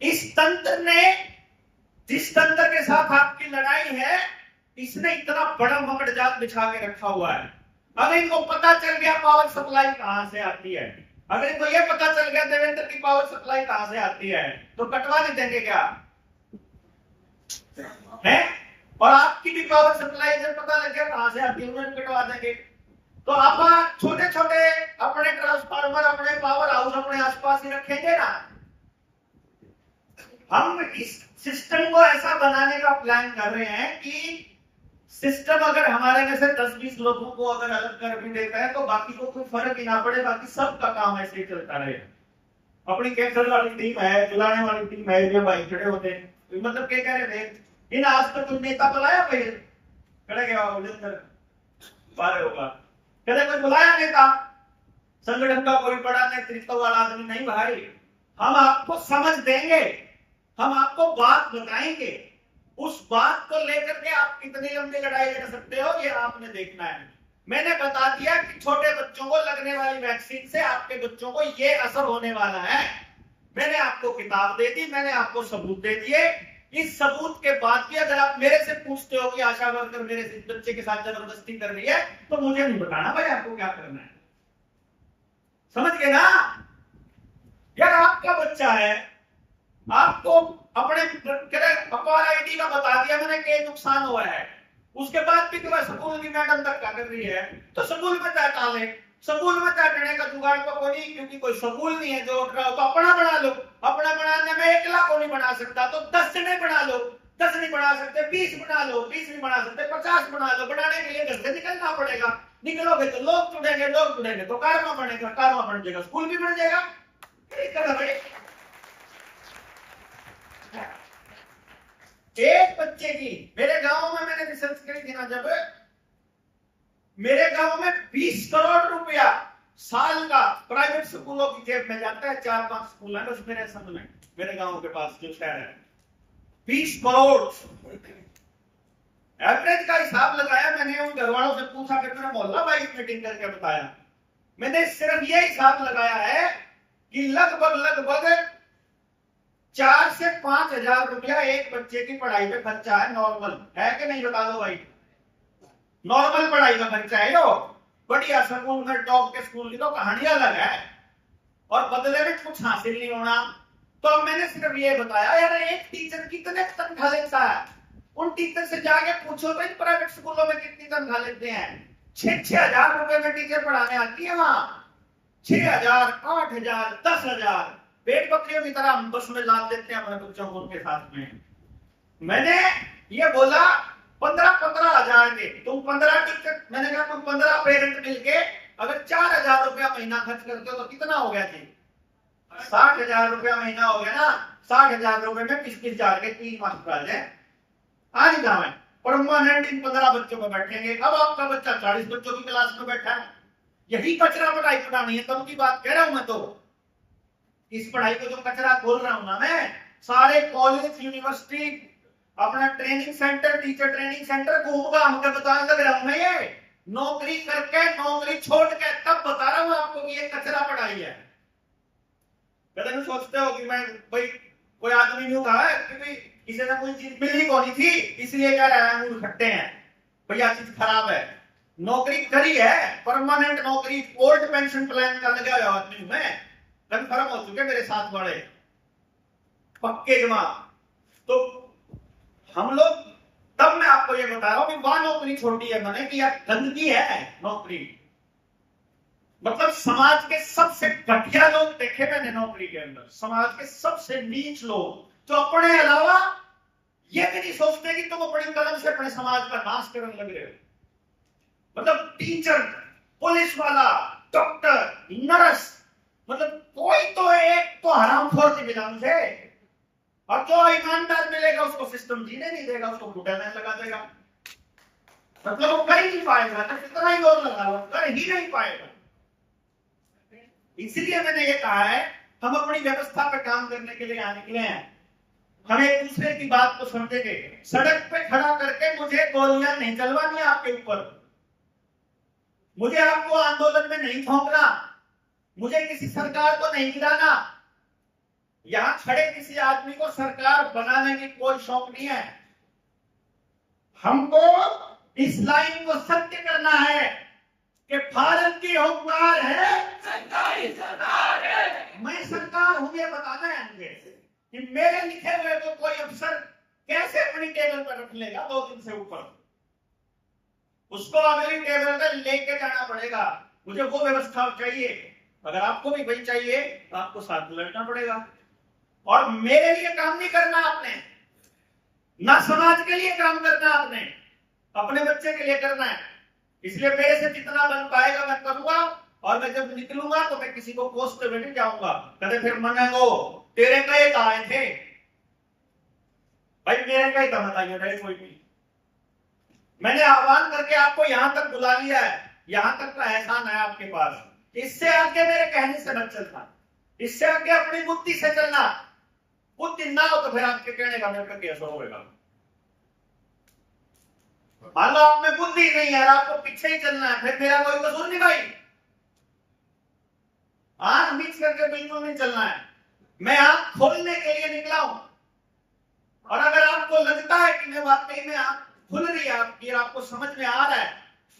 इस तंत्र ने, जिस तंत्र के साथ आपकी लड़ाई है, इसने इतना बड़ा मकड़ जाल बिछा के रखा हुआ है। अगर इनको पता चल गया पावर सप्लाई कहां से आती है, अगर इनको यह पता चल गया देवेंद्र की पावर सप्लाई कहां से आती है, तो कटवा नहीं देंगे क्या है? और आपकी भी पावर सप्लाई जब पता लग गया कहां से आती है, उन्हें कटवा देंगे। तो आप छोटे छोटे अपने ट्रांसफार्मर, अपने पावर हाउस अपने आसपास ही रखेंगे ना। हम इस सिस्टम को ऐसा बनाने का प्लान कर रहे हैं कि सिस्टम अगर हमारे में से 10-20 लोगों को अगर अलग कर भी देता है तो बाकी को कोई फर्क ही ना पड़े, बाकी सबका काम ऐसे ही चलता रहे। अपनी कैंसर वाली टीम है, चलाने वाली टीम है, ये भाई खड़े होते हैं, मतलब क्या कह रहे थे इन आज तक कोई नेता बुलाया भाई खड़े गया बारे होगा, कदे कोई बुलाया नेता संगठन का कोई बड़ा नेतृत्व वाला आदमी नहीं भाई। हम आपको समझ देंगे, हम आपको बात बताएंगे, उस बात को लेकर के आप कितनी लंबी लड़ाई लड़ सकते हो ये आपने देखना है। मैंने बता दिया कि छोटे बच्चों को लगने वाली वैक्सीन से आपके बच्चों को ये असर होने वाला है। मैंने आपको किताब दे दी, मैंने आपको सबूत दे दिए। इस सबूत के बाद भी अगर आप मेरे से पूछते हो कि आशा वर्कर मेरे बच्चे के साथ जबरदस्ती कर रही है, तो मुझे नहीं बताना भाई आपको क्या करना है। समझ गए ना यार? आपका बच्चा है, आपको अपने अपार आईडी का बता दिया मैंने कि नुकसान हुआ है, उसके बाद भी तुम्हें स्कूल की मैडम तक कर रही है, तो स्कूल में चाटा ले। स्कूल में चाटने का जुगाड़ तो कोई नहीं, क्योंकि कोई स्कूल नहीं है जो उठ रहा हो, तो अपना बना लो। अपना बनाने में 1 लाख को नहीं बना सकता तो 10 जने बना लो। 10 नहीं बना सकते 20 बना लो, 20 नहीं बना सकते 50 बना लो। बनाने के लिए घर से निकलना पड़ेगा, निकलोगे तो लोग जुड़ेंगे, लोग जुड़ेंगे तो कारवा बनेगा, कारवा बन जाएगा, स्कूल भी बन जाएगा। एक बच्चे की, मेरे गांव में मैंने रिसर्च करी थी ना, जब मेरे गांव में 20 करोड़ रुपया साल का प्राइवेट स्कूलों की जेब में जाता है। 4-5 स्कूल है बस मेरे संग में, मेरे गांव के पास जो शहर है, 20 करोड़ एवरेज का हिसाब लगाया मैंने। उन घर वालों से पूछा कि मेरा मोहल्ला भाई मीटिंग करके बताया, मैंने सिर्फ ये हिसाब लगाया है कि लगभग 4 से 5 हजार रुपया एक बच्चे की पढ़ाई पे खर्चा है। नॉर्मल है कि नहीं बता दो भाई? नॉर्मल पढ़ाई का खर्चा है यो। बढ़िया स्कूल में टॉप के स्कूल की तो कहानी अलग है, और बदले में कुछ हासिल नहीं होना। तो अब मैंने सिर्फ ये बताया यार एक टीचर कितने तनख्वाह लेता है, उन टीचर से जाके पूछो भाई प्राइवेट स्कूलों में कितनी तनख्वाह लेते हैं। 6-6 हजार रुपए में टीचर पढ़ाने आती है वहां। 6,000, 8,000, 10,000 पेट बकरियों की तरह हम बस में लाद देते हैं अपने बच्चों को उनके साथ में। मैंने ये बोला 15-15 हजार के तुम 15 टीचर, मैंने कहा तुम 15 पेरेंट मिलके अगर 4,000 रुपया महीना खर्च करते हो तो कितना हो गया जी? 60,000 रुपया महीना हो गया ना। 60,000 रुपए में 20-20 हजार के 3 मास्टर आ जाए, आ नहीं जाए परमानेंट इन 15 बच्चों में बैठेंगे। अब आपका बच्चा 40 बच्चों की क्लास में बैठा है, यही कचरा पढ़ाई पढ़ानी है। तब की बात कह रहा हूं मैं, तो इस पढ़ाई को जो कचरा खोल रहा हूं ना मैं, सारे कॉलेज यूनिवर्सिटी अपना training centre, teacher training centre घूमगा हमको बताने लग रहा हूं मैं। ये नौकरी करके नौकरी छोड़ के तब बता रहा हूं आपको कि ये कचरा पढ़ाई है। पहले सोचते हो कि मैं भाई कोई आदमी नहीं हुआ है, क्योंकि किसी ने कोई चीज मिली कौन थी इसलिए कह रहा है इकट्ठे हैं भैया चीज खराब है। नौकरी करी है, परमानेंट नौकरी, ओल्ड पेंशन प्लान का लगा हुआ आदमी में, कंफर्म हो चुके मेरे साथ वाले पक्के जमा। तो हम लोग, तब मैं आपको ये बता रहा हूं कि वहां नौकरी छोड़ी है मैंने कि यार गंदगी है नौकरी। मतलब समाज के सबसे घटिया लोग देखे मैंने नौकरी के अंदर, समाज के सबसे नीच लोग जो अपने अलावा ये भी नहीं सोचते कि तुम अपनी कलम से अपने समाज का नाश करने लग रहे हो। मतलब टीचर, पुलिस वाला, डॉक्टर, नर्स, मतलब कोई तो एक तो हरामखोर नहीं मिला मुझे, और जो ईमानदार मिलेगा उसको सिस्टम जीने नहीं देगा, उसको घुटने में लगा देगा। मतलब वो कर ही नहीं पाएगा, तो कितना ही जोर लगा लो कर ही नहीं पाएगा। इसलिए मैंने ये कहा है हम अपनी व्यवस्था पर काम करने के लिए यहाँ निकले हैं। हम एक दूसरे की बात को समझेंगे। सड़क पे खड़ा करके मुझे गोलियां नहीं चलवानी आपके ऊपर, मुझे आपको आंदोलन में नहीं ठोकना, मुझे किसी सरकार को नहीं गिराना। यहां खड़े किसी आदमी को सरकार बनाने की कोई शौक नहीं है। हमको इस लाइन को सत्य करना है कि भारत की हुकूमत है, सरकारी सरकार है। मैं सरकार हूं ये बताना है मुझे कि मेरे लिखे हुए को कोई अफसर कैसे अपनी टेबल पर रख लेगा 2 दिन से ऊपर, उसको अगली टेबल पर लेके जाना पड़ेगा। मुझे वो व्यवस्था चाहिए। अगर आपको भी वही चाहिए तो आपको साथ लड़ना पड़ेगा। और मेरे लिए काम नहीं करना आपने, ना समाज के लिए काम करना आपने, अपने बच्चे के लिए करना है। इसलिए मेरे से जितना बन पाएगा मैं करूंगा। और मैं जब निकलूंगा तो मैं किसी को कोसते हुए नहीं जाऊंगा, कहते फिर मनेगो तेरे कहे तो आए थे भाई, मेरे कहे तो बताइए रहे कोई भी। मैंने आह्वान करके आपको यहां तक बुला लिया है, यहां तक का एहसान है आपके पास। इससे आगे मेरे कहने से मत चलना, इससे आगे अपनी बुद्धि से चलना। बुद्धि ना हो तो फिर आपके कहने का मेरे को असर होगा। मान लो आप में बुद्धि नहीं है, आपको पीछे ही चलना है, फिर मेरा कोई कसूर नहीं भाई। आंख मिक्स करके बिल्कुल नहीं चलना है। मैं आंख खोलने के लिए निकला हूं। और अगर आपको लगता है कि मैं वाकई में आंख खुल रही है आपकी और आपको समझ में आ रहा है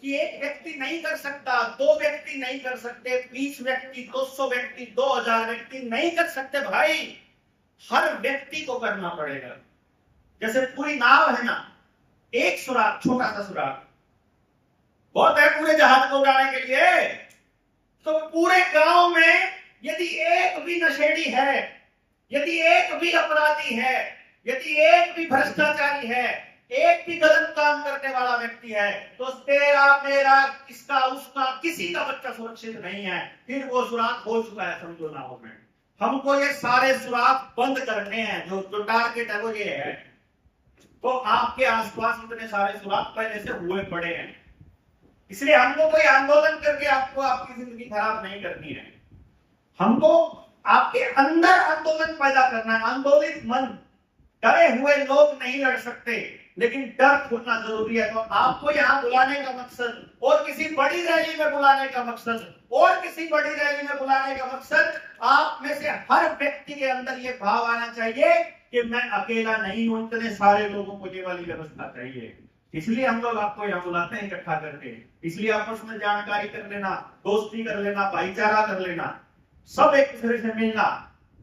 कि एक व्यक्ति नहीं कर सकता, 2 व्यक्ति नहीं कर सकते, 20 व्यक्ति, 200 व्यक्ति, 2000 व्यक्ति नहीं कर सकते भाई, हर व्यक्ति को करना पड़ेगा। जैसे पूरी नाव है ना, एक सुराग, छोटा सा सुराग बहुत है पूरे जहाज को उड़ाने के लिए। तो पूरे गांव में यदि एक भी नशेड़ी है, यदि एक भी अपराधी है, यदि एक भी भ्रष्टाचारी है, एक भी गलत काम करने वाला व्यक्ति है, तो तेरा मेरा किसका उसका किसी का बच्चा सुरक्षित नहीं है। फिर वो सुराग हो चुका है समझो नाव में। हमको ये सारे सुराग बंद करने हैं। जो टारगेट है वो ये है। तो आपके आसपास इतने सारे सुराग पहले से हुए पड़े हैं, इसलिए हमको कोई आंदोलन करके आपको आपकी जिंदगी खराब नहीं करनी है। हमको आपके अंदर आंदोलन पैदा करना है। आंदोलित मन, डरे हुए लोग नहीं लड़ सकते, लेकिन डर खोलना जरूरी है। तो आपको यहाँ बुलाने का मकसद और किसी बड़ी रैली में बुलाने का मकसद और किसी बड़ी रैली में बुलाने का मकसद, आप में से हर व्यक्ति के अंदर ये भाव आना चाहिए कि मैं अकेला नहीं हूं, इतने सारे लोगों को ये वाली व्यवस्था चाहिए। इसलिए हम लोग आपको यहाँ बुलाते हैं इकट्ठा करके। इसलिए आपस में जानकारी कर लेना, दोस्ती कर लेना, भाईचारा कर लेना, सब एक दूसरे से मिलना।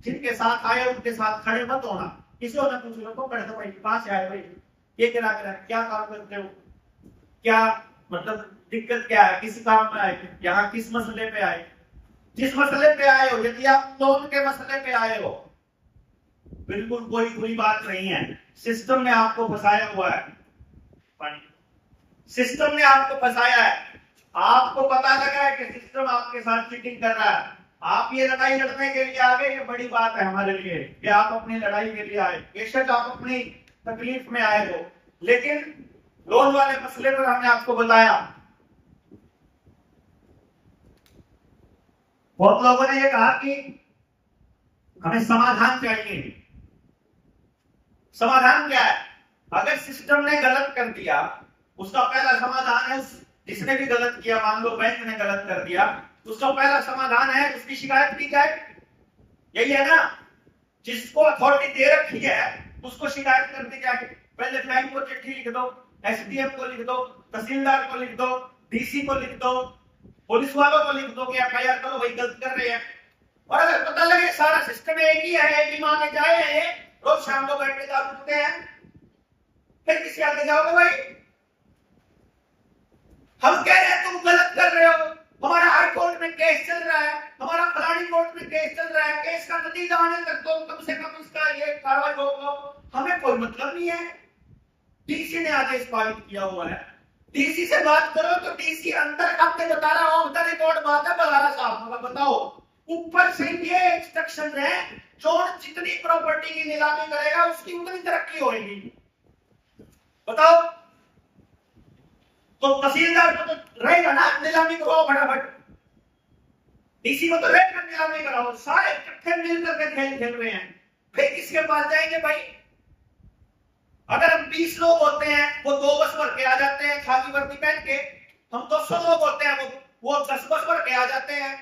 जिनके साथ आए उनके साथ खड़े मत होना। किसी को ना कुछ लोगों को भाई कहां से आए भाई, ये क्या काम करते हो, क्या मतलब दिक्कत क्या है, किस काम में आए, यहाँ किस मसले पे आए। जिस मसले पे आए हो, यदि आप लोन के मसले पे आए हो, बिल्कुल कोई बुरी बात नहीं है। सिस्टम ने आपको फंसाया हुआ है, सिस्टम ने आपको फंसाया है। आपको पता लगा है कि सिस्टम आपके साथ चीटिंग कर रहा है। आप ये लड़ाई लड़ने के लिए आ गए, ये बड़ी बात है हमारे लिए कि आप अपनी लड़ाई के लिए आए। बेशक आप अपनी तकलीफ में आए हो, लेकिन लोन वाले मसले पर हमने आपको बताया। बहुत लोगों ने ये कहा कि हमें समाधान चाहिए। समाधान क्या है? अगर सिस्टम ने गलत कर दिया, उसका पहला समाधान है, जिसने भी गलत किया, मान लो बैंक ने गलत कर दिया, उसका पहला समाधान है उसकी शिकायत की जाए। यही है ना, जिसको अथॉरिटी दे रखी है उसको शिकायत कर दी जाए। पहले बैंक को चिट्ठी लिख दो, एसडीएम को लिख दो, तहसीलदार को लिख दो, डीसी को लिख दो, पुलिस वालों को लिख दो कि एफआईआर करो भाई गलत कर रहे हैं। और अगर पता लगे सारा सिस्टम एक ही है, एक ही मांगे जाए, रोज शाम को बैठ के दारू पीते हैं, फिर किसी आगे जाओगे भाई? हम कह रहे हैं तुम गलत कर रहे हो, हमारा हाई कोर्ट में केस चल रहा है, हमारा फलानी कोर्ट में केस चल रहा है, केस का नतीजा आने तक तो कम से कम इसका ये कार्रवाई रोक लो। हमें कोई मतलब नहीं है। डीसी ने आदेश पारित किया हुआ है, डीसी से बात करो तो डीसी अंदर आपके बता रहा हूं, अंदर रिकॉर्ड बात है, बलारा साहब बताओ। ऊपर से ये इंस्ट्रक्शन है, चोर जितनी प्रॉपर्टी की नीलामी करेगा उसकी उतनी तरक्की होगी। बताओ, तो तहसीलदार को तो रहेगा ना नीलामी करो फटाफट, डीसी को तो रहेगा नीलामी कराओ। सारे इकट्ठे मिलकर के खेल खेल रहे हैं, फिर किसके पास जाएंगे भाई? अगर हम 20 लोग होते हैं, वो 2 बस भर के आ जाते हैं खाकी वर्दी पहन के। हम 200 लोग होते हैं, वो 10 बस भर के आ जाते हैं।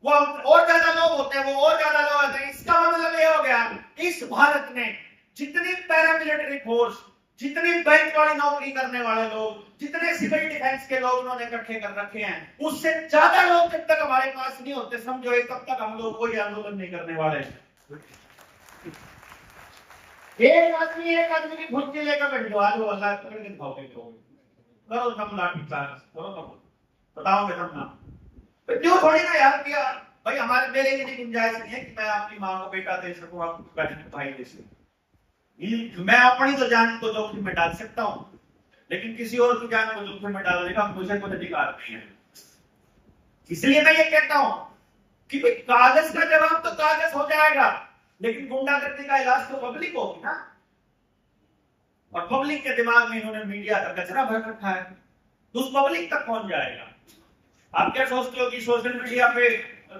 वो और ज्यादा लोग होते हैं, वो और ज्यादा लोग होते हैं। इसका मतलब ये हो गया, इस भारत में जितनी पैरामिलिट्री फोर्स, जितनी बैंक वाली नौकरी करने वाले लोग, जितने सिविल डिफेंस के लोग उन्होंने इकट्ठे कर रखे हैं, उससे ज्यादा लोग जब तक हमारे पास नहीं होते, समझो तब तक हम लोग कोई आंदोलन नहीं करने वाले। एक आदमी की फुर्ती लेकर बैठ जाओ, आज वो अल्लाह पकड़ के दिखाओगे, करो सब लाठी चार्ज करो, तो बताओगे सब ना। तो क्यों थोड़ी ना यार किया भाई, हमारे मेरे लिए गुंजाइश नहीं है कि मैं अपनी माँ को बेटा दे सकूं, आपको बहन को भाई दे सकूं। मैं अपनी तो जान को जोखिम में डाल सकता हूं, लेकिन किसी और की जान को जोखिम में डालने का मुझे कोई अधिकार नहीं है। इसलिए मैं ये कहता हूं कि भाई कागज का जवाब तो कागज हो जाएगा, लेकिन गुंडागर्दी का इलाज तो पब्लिक होगी ना। और पब्लिक के दिमाग में इन्होंने मीडिया का कचरा भर रखा है, तो उस पब्लिक तक पहुंच जाएगा। आप क्या सोचते हो कि सोशल मीडिया पे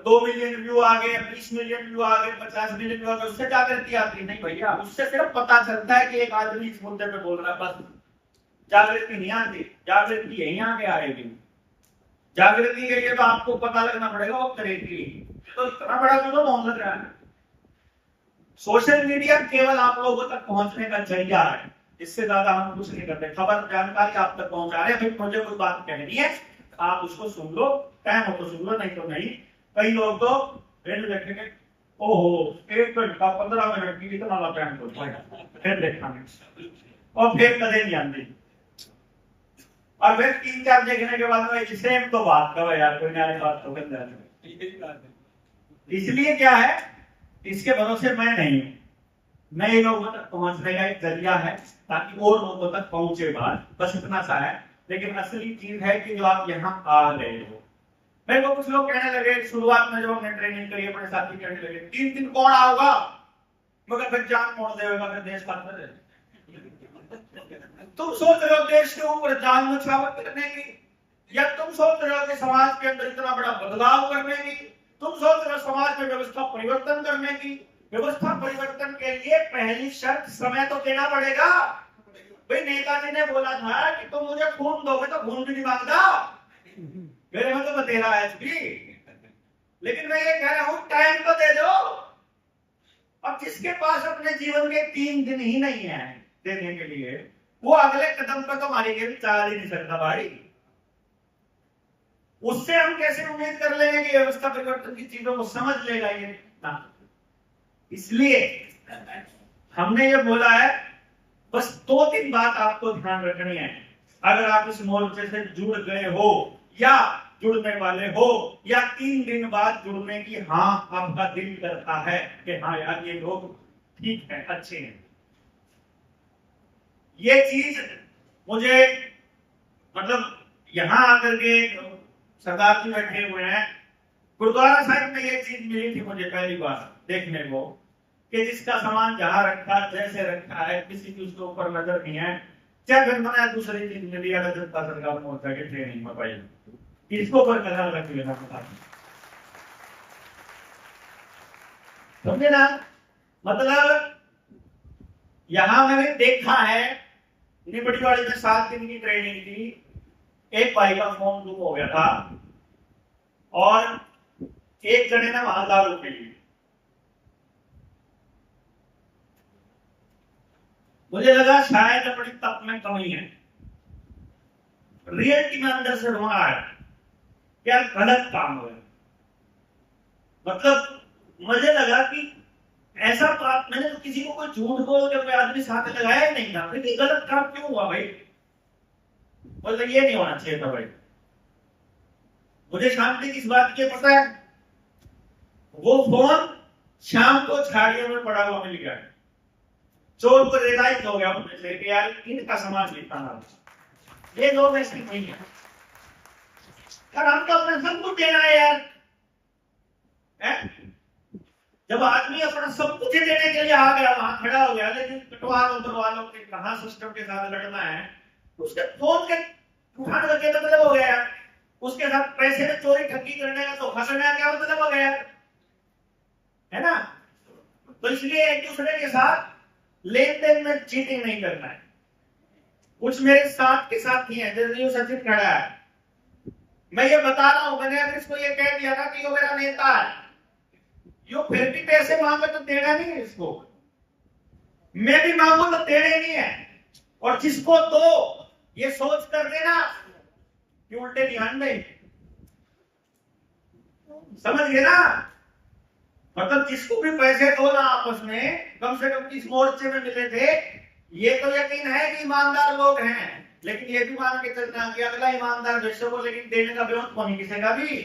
2 मिलियन व्यू आ गए, 20 मिलियन व्यू आ गए, 50 मिलियन व्यू आ गए, उससे जागृति आती नहीं भैया। उससे सिर्फ पता चलता है कि एक आदमी इस मुद्दे पे बोल रहा है, बस जागृति नहीं आती। जागृति यहीं आगे आएगी। जागृति के लिए तो आपको पता लगना पड़ेगा वो करेगी, तो इतना बड़ा जो मामला रहा है। सोशल मीडिया केवल आप लोगों तक पहुंचने का जरिया है, इससे ज्यादा हम कुछ नहीं करते। खबर जानकारी आप तक पहुंचा रहे हैं, मुझे कोई बात कहनी है, आप उसको सुन लो, टाइम हो तो सुन लो, नहीं तो नहीं। कई लोग तो रेडियो देखेंगे, ओहो 1 घंटा 15 मिनट की इतना लंबा टाइम होता है, फिर देखेंगे और फिर कदे नहीं आती, और फिर 3-4 देखने के बाद में सेम तो बात करो यार, कोई नई बात तो कर। इसलिए क्या है, इसके भरोसे मैं नहीं हूं, नए लोगों तक पहुंचने का एक जरिया है ताकि और लोगों तक पहुंचे बात, बस इतना सा है। लेकिन असली चीज है कि जो आप यहाँ आ रहे हो, मेरे को कुछ लोग कहने लगे शुरुआत में जब हमने ट्रेनिंग करी, अपने साथी कहने लगे 3 दिन कौन आओगा, मगर फिर जान कौन देगा, फिर देश का। तुम सोच रहे हो देश के ऊपर जान नछावर करने की, या तुम सोच रहे हो कि समाज के अंदर इतना बड़ा बदलाव करने की, तुम सोच रहे हो समाज में व्यवस्था परिवर्तन करने की। व्यवस्था परिवर्तन के लिए पहली शर्त समय तो देना पड़ेगा। भाई नेताजी ने बोला था कि तुम मुझे खून दोगे तो खून भी नहीं मांगता, मेरे में तो बतेरा है भी, लेकिन मैं ये कह रहा हूं टाइम तो दे दो। अब जिसके पास अपने जीवन के 3 दिन ही नहीं है देने के लिए, वो अगले कदम पर तो हमारे लिए चाल ही नहीं सकता भाई। उससे हम कैसे उम्मीद कर लेंगे कि व्यवस्था परिवर्तन की चीजों को समझ लेगा ये ना। इसलिए हमने ये बोला है, बस 2-3 बात आपको ध्यान रखनी है। अगर आप इस मोर्चे से जुड़ गए हो या जुड़ने वाले हो, या 3 दिन बाद जुड़ने की हाँ आपका दिल करता है कि हाँ यार ये लोग ठीक है, अच्छे हैं, ये चीज मुझे मतलब यहां आकर के सरदार जी बैठे हुए हैं, गुरुद्वारा साहिब में ये चीज मिली थी मुझे पहली बार देखने को, कि जिसका सामान जहां रखा जैसे रखा है, किसी की उसके ऊपर नजर नहीं है। क्या फिर मैंने दूसरी चीज मिली, अगर जनता सरकार मोर्चा के ट्रेनिंग में पाई, इसको पर ख्याल रख लेना समझे ना। मतलब यहां मैंने देखा है, निबड़ी वाली में 7 दिन की ट्रेनिंग थी, एक भाई का फोन गुम हो गया था और एक जने ने वहां दारू पी ली। मुझे लगा शायद अपनी तप में कमी है, रियलिटी में अंदर से रोना आया, क्या गलत काम हुआ। मतलब मुझे लगा कि ऐसा बात, मैंने तो किसी को कोई झूठ बोल के कोई आदमी साथ लगाया ही नहीं था, लेकिन गलत काम क्यों हुआ भाई, मतलब ये नहीं होना चाहिए था भाई। मुझे शांति किस बात की पता है, वो फोन शाम को झाड़ियों में पड़ा हुआ मिल गया, चोर को रियलाइज हो गया उनमें से कि यार इनका समाज कितना, ये लोग ऐसे नहीं है यार, हम तो अपना सब कुछ देना है यार है? जब आदमी अपना सब कुछ देने के लिए आ गया, वहां खड़ा हो गया, लेकिन कटवालों उतरवालों के कहा सिस्टम के साथ लड़ना है, उसके फोन के उठाने का क्या मतलब हो गया, उसके साथ पैसे में चोरी ठगी करने का धोखा करने का क्या मतलब हो गया, है ना। तो इसलिए एक दूसरे के साथ लेन देन में चीटिंग नहीं करना है। कुछ मेरे साथ के साथ ही है, जैसे सचिन खड़ा है, मैं ये बता रहा हूं, मैंने अगर इसको ये कह दिया ना कि यो मेरा नेता है, यो फिर भी पैसे मांगे तो देना नहीं है इसको, मैं भी मांगू तो देने नहीं है। और जिसको दो ये सोच कर देना कि उल्टे ध्यान दे, समझ गए ना? मतलब जिसको भी पैसे दो ना आपस में, कम से कम इस मोर्चे में मिले थे, ये तो यकीन है कि ईमानदार लोग हैं, लेकिन ये भी मान के चलना कि अगला ईमानदार वैसे को लेकिन देने का विरोध कौन किसेगा भी।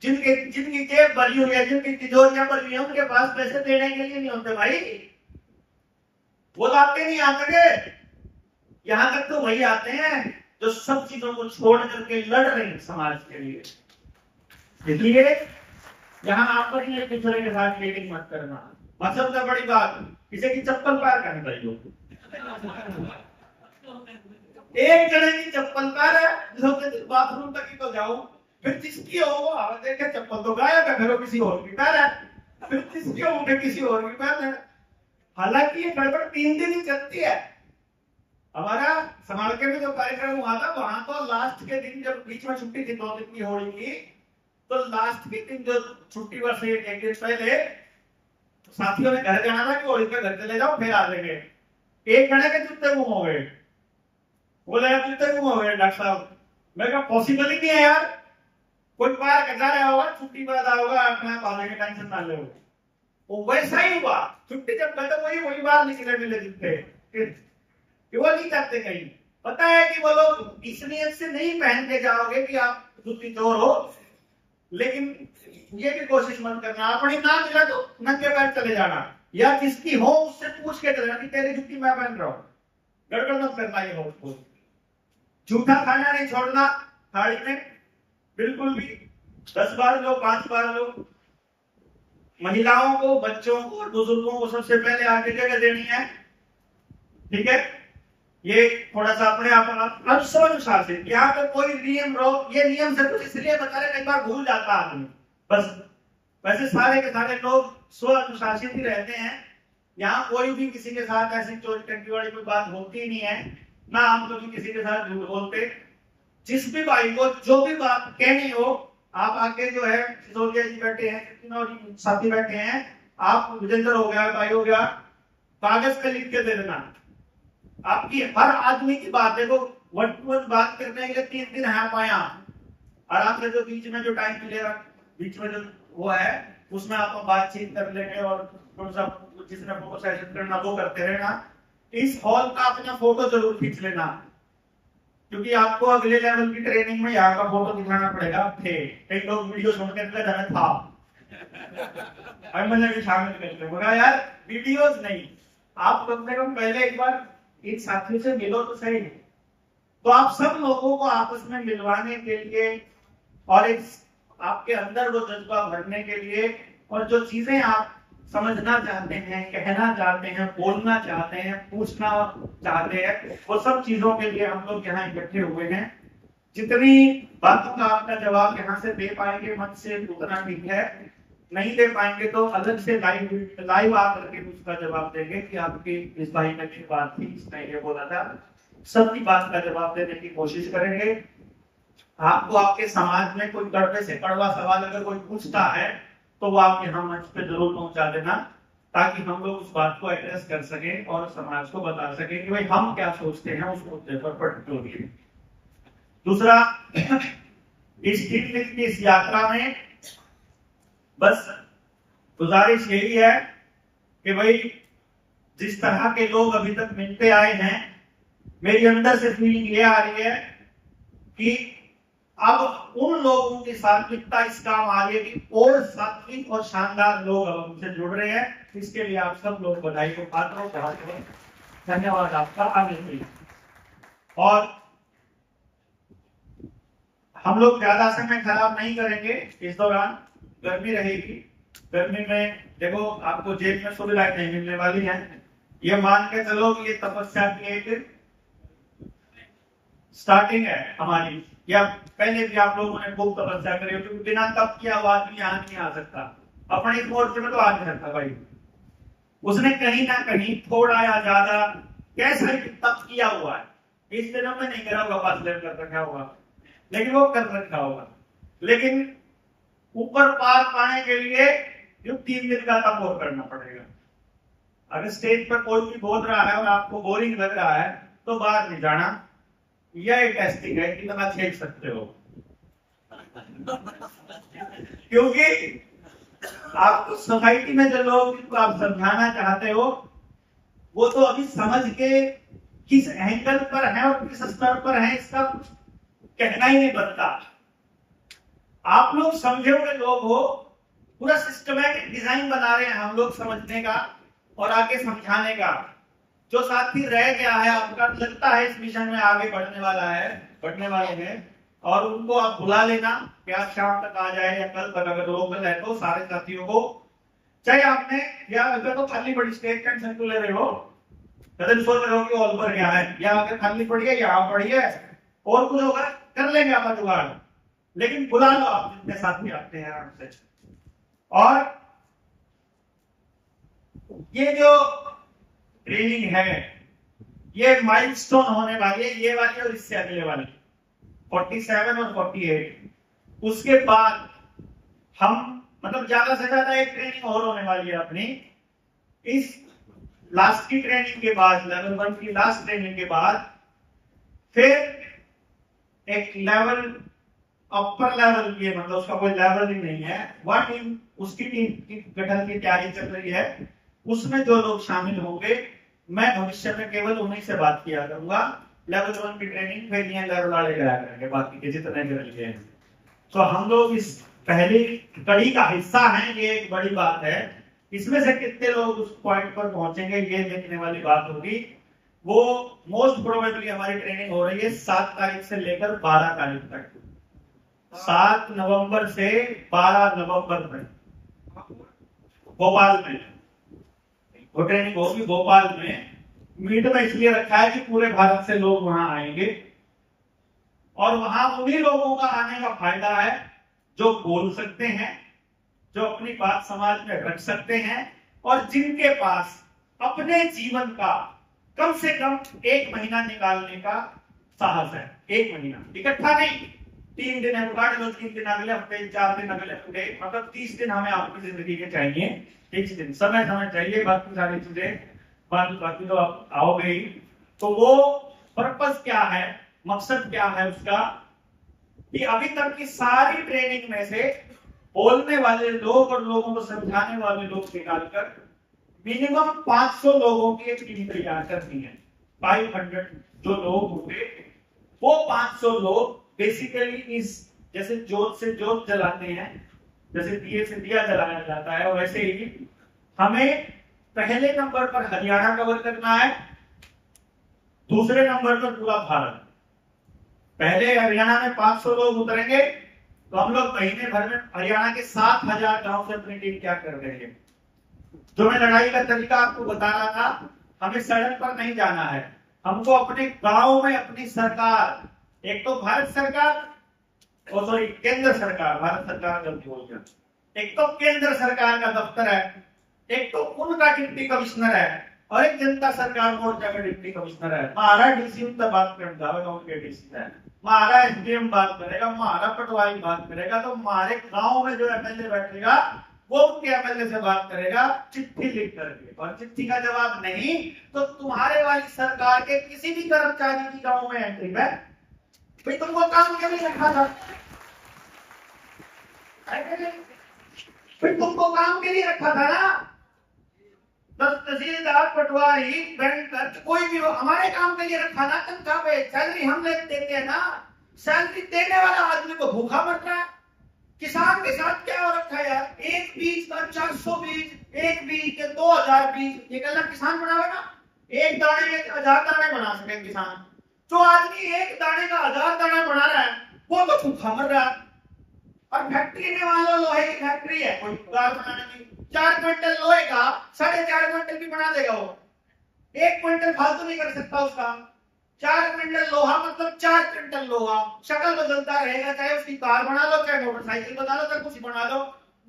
जिनकी जेब भरी हुई है, जिनकी तिजोरियां भरी हुई है, उनके पास पैसे देने के लिए नहीं होते भाई, वो लाते नहीं आते। यहां तक तो वही आते हैं जो सब चीजों को छोड़ करके लड़ रहे हैं समाज के लिए। इसलिए यहां आपस में एक दूसरे के साथ मीटिंग मत करना। और सबसे बड़ी बात, किसी की चप्पल पैर करने चाहिए, एक जने की चप्पल पैर है, बाथरूम तक ही तो जाओ, फिर जिसकी हो वो देखे चप्पल तो गायब है, फिर किसी और की पैर है, फिर जिसकी हो फिर किसी और की पैर है। हालांकि ये गड़बड़ 3 दिन ही चलती है। हमारा समाज के में जो कार्यक्रम हुआ था, वहां तो लास्ट के दिन जब बीच में छुट्टी थी 2 दिन की होली की, तो लास्ट के दिन जो छुट्टी वर्ष एक दिन पहले साथियों ने घर जाना था कि होली पे घर चले जाओ फिर आ जाएंगे। एक घंटे के जूते गुम हो गए, बोले यार जूते गुम हो गए डॉक्टर साहब। मैं कहा पॉसिबल ही नहीं है यार, कोई बाहर कटा रहा होगा, छुट्टी पर आया होगा, अपना पाने की टेंशन ना ले। वो वैसा ही हुआ, छुट्टी जब खत्म हुई वही बाहर निकले मिले जूते, कि वो नहीं चाहते कहीं। पता है कि वो लोग इस नियत से नहीं पहन के जाओगे कि आप जूती चोर हो, लेकिन ये भी कोशिश मत करना, अपनी ना मिला तो नंगे पैर चले जाना, या जिसकी हो उससे पूछ के चले जाना कि तेरी जूती मैं पहन रहा हूं। गड़बड़ मत करना, ये हो झूठा खाना नहीं छोड़ना थाली में बिल्कुल भी। 10 बार लो, 5 बार लो। महिलाओं को, बच्चों को और बुजुर्गों को सबसे पहले आगे जगह देनी है, ठीक है? ये थोड़ा सा अपने आप अनुशासित, यहाँ पे कोई नियम ये नियम सिर्फ इसलिए बता रहे, कई बार भूल जाता आदमी बस। वैसे सारे के सारे लोग स्व अनुशासित ही रहते हैं। यहाँ कोई भी किसी के साथ ऐसी चोरी टंकी वाली कोई बात होती ही नहीं है, ना हम कभी किसी के साथ झूठ बोलते। जिस भी भाई को जो भी बात कहनी हो, आप आके जो है सिसोदिया जी बैठे हैं, तीनों साथी बैठे हैं, आप विजेंद्र हो गया, भाई हो गया, कागज पे लिख के दे देना। आपकी हर आदमी की बात, देखो वन टू वन बात करने के लिए 3 दिन है पाया, आराम से जो बीच में जो टाइम मिलेगा, बीच में जो वो है उसमें आप बातचीत कर लेंगे, और थोड़ा सा जिसने फोटो सेशन करना वो करते रहना। इस हॉल का अपना फोटो जरूर खींच लेना, क्योंकि आपको अगले लेवल की ट्रेनिंग में यहाँ का फोटो दिखाना पड़ेगा। थे कई लोग वीडियो सुनने के लिए था मुझे भी शामिल करते, बोला यार वीडियोस नहीं, आप कम से कम पहले एक बार एक साथी से मिलो तो सही। तो आप सब लोगों को आपस में मिलवाने के लिए और एक आपके अंदर वो जज्बा भरने के लिए, और जो चीजें आप समझना चाहते हैं, कहना चाहते हैं, बोलना चाहते हैं, पूछना चाहते हैं, वो सब चीजों के लिए हम लोग यहाँ इकट्ठे हुए हैं। जितनी बातों का आपका जवाब यहाँ से दे पाएंगे मन से उतना ठीक है, नहीं दे पाएंगे तो अलग से लाइव आकर के उसका जवाब देंगे कि आपकी इस भाई ने की बात थी, इसने ये बोला था। सबकी बात का जवाब देने की कोशिश करेंगे। आपको आपके समाज में कोई कड़वे से कड़वा सवाल अगर कोई पूछता है तो वो आप यहाँ मंच पे जरूर पहुंचा देना, ताकि हम लोग उस बात को एड्रेस कर सके और समाज को बता सके कि भाई हम क्या सोचते हैं उस मुद्दे पर पर्टिकुलरली। दूसरा, इस यात्रा में बस गुजारिश यही है कि भाई जिस तरह के लोग अभी तक मिलते आए हैं, मेरी अंदर से फीलिंग ये आ रही है कि अब उन लोगों की सात्विकता इस काम आ रही है कि और सात्विक और शानदार लोग अब हमसे जुड़ रहे हैं। इसके लिए आप सब लोग बधाई को पात्र हो, धन्यवाद आपका। आगे और हम लोग ज्यादा समय खराब नहीं करेंगे, इस दौरान गर्मी रहेगी। गर्मी में देखो आपको जेब में सुविधाएं नहीं मिलने वाली है, ये मान के चलो कि ये तपस्या की एक स्टार्टिंग है हमारी, या पहले भी आप लोगों ने खूब तपस्या करी, क्योंकि बिना तप किया हुआ आदमी यहाँ नहीं आ सकता। अपने इस मोर्चे में तो आ नहीं सकता भाई, उसने कहीं ना कहीं थोड़ा या ज्यादा कैसा तप किया हुआ है, इस दिनों में नहीं करा होगा, पास कर रखा होगा, लेकिन वो कर रखा होगा। लेकिन ऊपर पार पाने के लिए जो 3 दिन का तप करना पड़ेगा। अगर स्टेज पर कोई भी बोल रहा है और आपको बोरिंग लग रहा है तो बाहर नहीं जाना। यह टेस्टिंग है, कितना खेल सकते हो। क्योंकि आप सोसाइटी में जो लोग जिनको आप समझाना चाहते हो वो तो अभी समझ के किस एंगल पर है और किस स्तर पर है इसका कुछ कहना ही नहीं बनता। आप लोग समझे हुए लोग हो, पूरा सिस्टमैटिक डिजाइन बना रहे हैं हम लोग समझने का और आगे समझाने का। जो साथी रह गया है आपका लगता है इस मिशन में आगे बढ़ने वाले हैं, और उनको आप बुला लेना कि आप शाम तक आ जाए या कल तक, अगर लोकल है तो सारे साथियों को। चाहे आपने या अगर तो खाली बड़ी स्टेज टेंशन तो ले रहे हो, कदम सोच रहे हो कि ऑल पर क्या है, या अगर खाली पड़ी है यहाँ पड़ी है और कुछ होगा कर लेंगे आप जुगाड़, लेकिन बुला लो आप जितने साथी आते हैं आराम से। और ये जो ट्रेनिंग है ये माइलस्टोन होने वाली है, ये वाली और इससे अगले वाली 47 और 48। उसके बाद हम मतलब ज्यादा से ज्यादा एक ट्रेनिंग और होने वाली है अपनी। इस लास्ट की ट्रेनिंग के बाद, लेवल 1 की लास्ट ट्रेनिंग के बाद फिर एक लेवल अपर लेवल की, मतलब उसका कोई लेवल ही नहीं है, वह टीम उसकी टीम की गठन की तैयारी चल रही है। उसमें जो लोग शामिल होंगे मैं भविष्य में केवल उन्हीं से बात किया करूंगा। लेवल 1 की ट्रेनिंग फिर ये लेवल वाले कराया करेंगे, बाकी के जितने करेंगे। तो हम लोग इस पहली कड़ी का हिस्सा हैं, ये एक बड़ी बात है। इसमें से कितने लोग उस पॉइंट पर पहुंचेंगे ये देखने वाली बात होगी। वो मोस्ट प्रोबेबली हमारी ट्रेनिंग हो रही है 7 तारीख से लेकर 12 तारीख तक, 7 नवंबर से 12 नवंबर तक भोपाल में वो ट्रेनिंग होगी। भोपाल में मीट में इसलिए रखा है कि पूरे भारत से लोग वहां आएंगे और वहां उन्हीं लोगों का आने का फायदा है जो बोल सकते हैं, जो अपनी बात समाज में रख सकते हैं और जिनके पास अपने जीवन का कम से कम 1 महीना निकालने का साहस है। 1 महीना इकट्ठा नहीं, 3 दिन है काट लो, 3 दिन अगले हफ्ते, 4 दिन अगले हफ्ते, मतलब 30 दिन हमें आपकी जिंदगी के चाहिए। 30 दिन समय चाहिए, बाकी सारी चीजें बाकी तो आप आओगे ही। तो वो पर्पस क्या है, मकसद क्या है उसका, कि अभी तक की सारी ट्रेनिंग में से बोलने वाले लोग और लोगों को समझाने वाले लोग निकालकर मिनिमम 500 लोगों की एक टीम तैयार करनी है। 500 जो लोग होंगे वो 500 लोग बेसिकली इस जैसे जोत से जोत जलाते हैं, जैसे दिए से दिया जलाया जाता है, वैसे ही हमें पहले नंबर पर हरियाणा कवर करना है, दूसरे नंबर पर पूरा भारत। पहले हरियाणा में 500 लोग उतरेंगे तो हम लोग महीने भर में हरियाणा के 7000 गांव से अपनी टीम क्या कर देंगे। जो मैं लड़ाई का तरीका आपको बता रहा था, हमें सड़क पर नहीं जाना है, हमको अपने गांव में अपनी सरकार, एक तो भारत सरकार और सॉरी केंद्र सरकार, भारत सरकार गलती बोल गया, एक तो केंद्र सरकार का दफ्तर है, एक तो उनका डिप्टी कमिश्नर है और एक जनता सरकार मोर्चा का डिप्टी कमिश्नर है। हमारा डीसी उनसे बात करेगा, गांव के डीसी है, हमारा एसडीएम बात करेगा, हमारा पटवारी बात करेगा, तो हमारे गांव में जो एमएलए बैठेगा वो उनके एमएलए से बात करेगा चिट्ठी लिख करके, और चिट्ठी का जवाब नहीं तो तुम्हारे वाली सरकार के किसी भी कर्मचारी की गांव में एंट्री है। भाई तुमको काम के लिए रखा था, भाई तुमको काम के लिए रखा था ना, तहसीलदार पटवारी बैंकर कोई भी हो, हमारे काम के लिए रखा ना, तनख्वाह पे सैलरी हम देते हैं ना। सैलरी देने वाला आदमी को भूखा मर रहा है। किसान के साथ क्या हो रखा है यार, एक बीज का 400 बीज, एक बीज के 2000 बीज, ये कहना किसान बनावेगा। एक दाने के 1000 दाने बना सके किसान, जो आदमी एक दाने का 1000 दाना बना रहा है वो तो भूखा मर रहा है। और फैक्ट्री में मान लो लोहे की फैक्ट्री है, कोई कार बनाने की, 4 क्विंटल लोहे का 4.5 क्विंटल भी बना देगा वो, 1 क्विंटल फालतू नहीं कर सकता उसका। 4 क्विंटल लोहा मतलब 4 क्विंटल लोहा, शक्ल बदलता रहेगा, चाहे उसकी कार बना लो, चाहे मोटरसाइकिल बना लो, चाहे कुछ बना लो,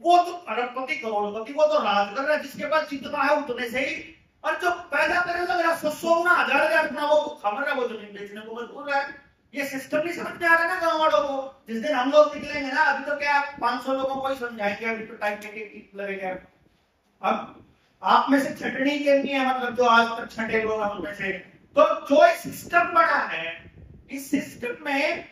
वो तो अरबपति करोड़पति, वो तो राज कर रहा है, जिसके पास जितना है उतने से ही। और जो पैदा करे लग रहा 100 गुना 1000 गुना वो खबर है, वो जमीन बेचने को मजबूर है। ये सिस्टम नहीं समझ में आ रहा ना गाँव वालों को। जिस दिन हम लोग निकलेंगे ना, अभी तो क्या 500 लोगों को ही समझाएंगे, अभी तो टाइम लगेगा। अब आप में से छटनी करनी है, मतलब जो आज तक छठे लोग हम में से, तो जो सिस्टम बना है, इस सिस्टम में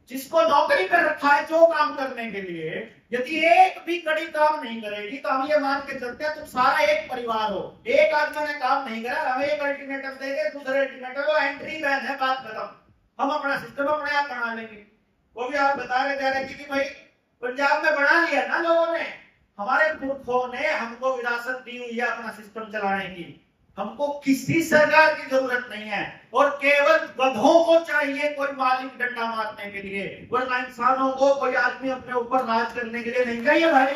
जिसको नौकरी पर रखा है जो काम करने के लिए, यदि एक भी कड़ी काम नहीं करेगी तो हम ये मान के चलते हैं तुम सारा एक परिवार हो। एक आदमी ने काम नहीं करा, हमें एक अल्टीमेटम देंगे, दूसरे अल्टीमेटम वो एंट्री बैन है, बात खत्म, हम अपना सिस्टम अपने आप बना लेंगे। वो भी आप बता रहे थे कि भाई पंजाब में बना लिया ना लोगों ने, हमारे पुरखों ने हमको विरासत दी हुई है अपना सिस्टम चलाने की, हमको किसी सरकार की जरूरत नहीं है, और केवल गधों को चाहिए कोई मालिक डंडा मारने के लिए, वरना इंसानों को कोई आदमी अपने ऊपर राज करने के लिए नहीं चाहिए भाई।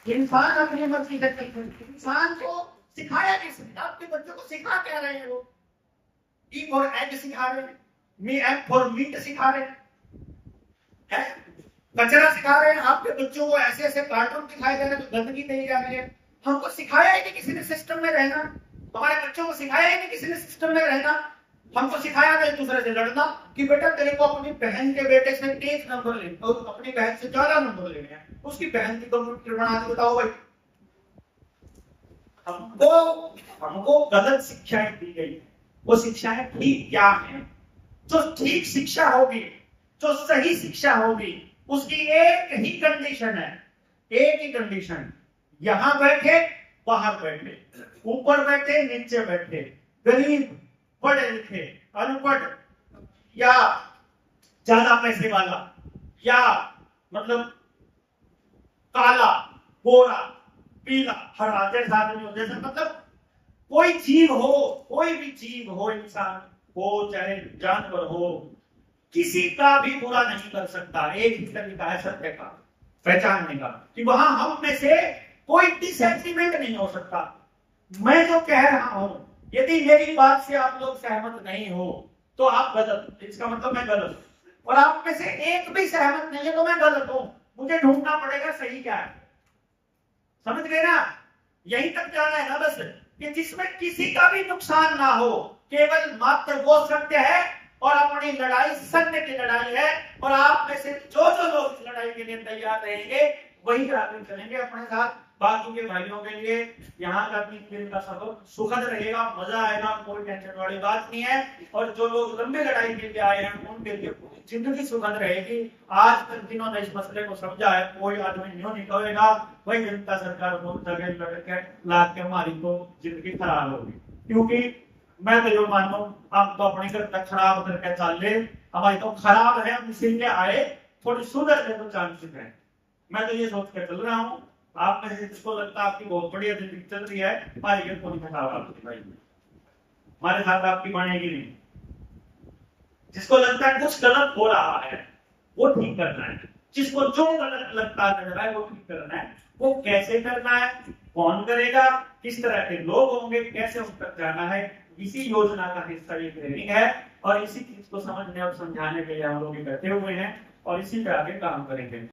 इंसान अपनी मर्जी से, इंसान को सिखाया किसने? आपके बच्चों को सिखा क्या रहे हैं? वो ई फॉर एग सिखा रहे हैं, मी एम फॉर मीट सिखा रहे हैं, कचरा सिखा रहे हैं। आपके बच्चों को ऐसे ऐसे कार्टून दिखाई दे रहे हैं जो गंदगी नहीं जा रही है। हमको सिखाया ही नहीं किसी ने सिस्टम में रहना, हमारे बच्चों को सिखाया ही नहीं किसी ने सिस्टम में रहना। हमको सिखाया था एक दूसरे से लड़ना, कि बेटा तेरे को अपनी बहन के बेटे से 1 नंबर ले, और अपनी बहन से 14 नंबर लेने हैं, उसकी बहन की कंप्यूटर बना के बताओ भाई। हमको गलत शिक्षाएं दी गई। वो शिक्षाएं ठीक क्या है? जो ठीक शिक्षा होगी, जो सही शिक्षा होगी, उसकी एक ही कंडीशन है, एक ही कंडीशन, यहां बैठे बाहर बैठे, ऊपर बैठे नीचे बैठे, गरीब पढ़े लिखे अनपढ़ या ज्यादा पैसे वाला या मतलब काला गोरा पीला हरा जैसा आदमी हो, जैसा मतलब कोई जीव हो, कोई भी जीव हो, इंसान हो चाहे जानवर हो, किसी का भी बुरा नहीं कर सकता। एक ही तरीका है सत्य का पहचानने का, कि वहां हम में से कोई डिसएग्रीमेंट नहीं हो सकता। मैं जो कह रहा हूं, यदि मेरी बात से आप लोग सहमत नहीं हो तो आप गलत, इसका मतलब मैं गलत, और आप में से एक भी सहमत नहीं है तो मैं गलत हूं। मुझे ढूंढना पड़ेगा सही क्या है, समझ गए ना? यहीं तक जाना है ना बस, कि जिसमें किसी का भी नुकसान ना हो, केवल मात्र वो सत्य है और अपनी लड़ाई सत्य की लड़ाई है, और आप में से जो जो लोग इस लड़ाई के लिए तैयार रहेंगे वही आगे चलेंगे अपने साथ। बाकी के भाइयों के लिए यहाँ का दिन का सफर सुखद रहेगा, मजा आएगा, कोई टेंशन वाली बात नहीं है। और जो लोग लंबे लड़ाई के लिए आए हैं उनके लिए जिंदगी सुखद रहेगी। आज तक जिन्होंने इस मसले को समझा है, कोई आदमी न्यू नहीं कहेगा वही जनता सरकार को लड़के ला के हमारी तो जिंदगी खराब होगी। क्योंकि मैं तो जो मानो आप तो अपने घर तक खराब करके चल ले, हमारी तो खराब है, हम इसीलिए आए, थोड़ी सुधरने को चांसेस है। मैं तो ये सोच कर चल रहा हूँ, आप में से जिसको लगता है आपकी बहुत बढ़िया जिंदगी चल रही है, हमारी घर थोड़ी खराब भाई, हमारे साथ आपकी बनेगी नहीं। जिसको लगता है कुछ गलत हो रहा है वो ठीक करना है, जिसको जो गलत लगता है वो ठीक करना है। वो कैसे करना है, कौन करेगा, किस तरह के लोग होंगे, कैसे उस तक जाना है, इसी योजना का हिस्सा ये ट्रेनिंग है। और इसी चीज को समझने और समझाने के लिए हम लोग इकट्ठे हुए हैं और इसी पे आगे काम करेंगे।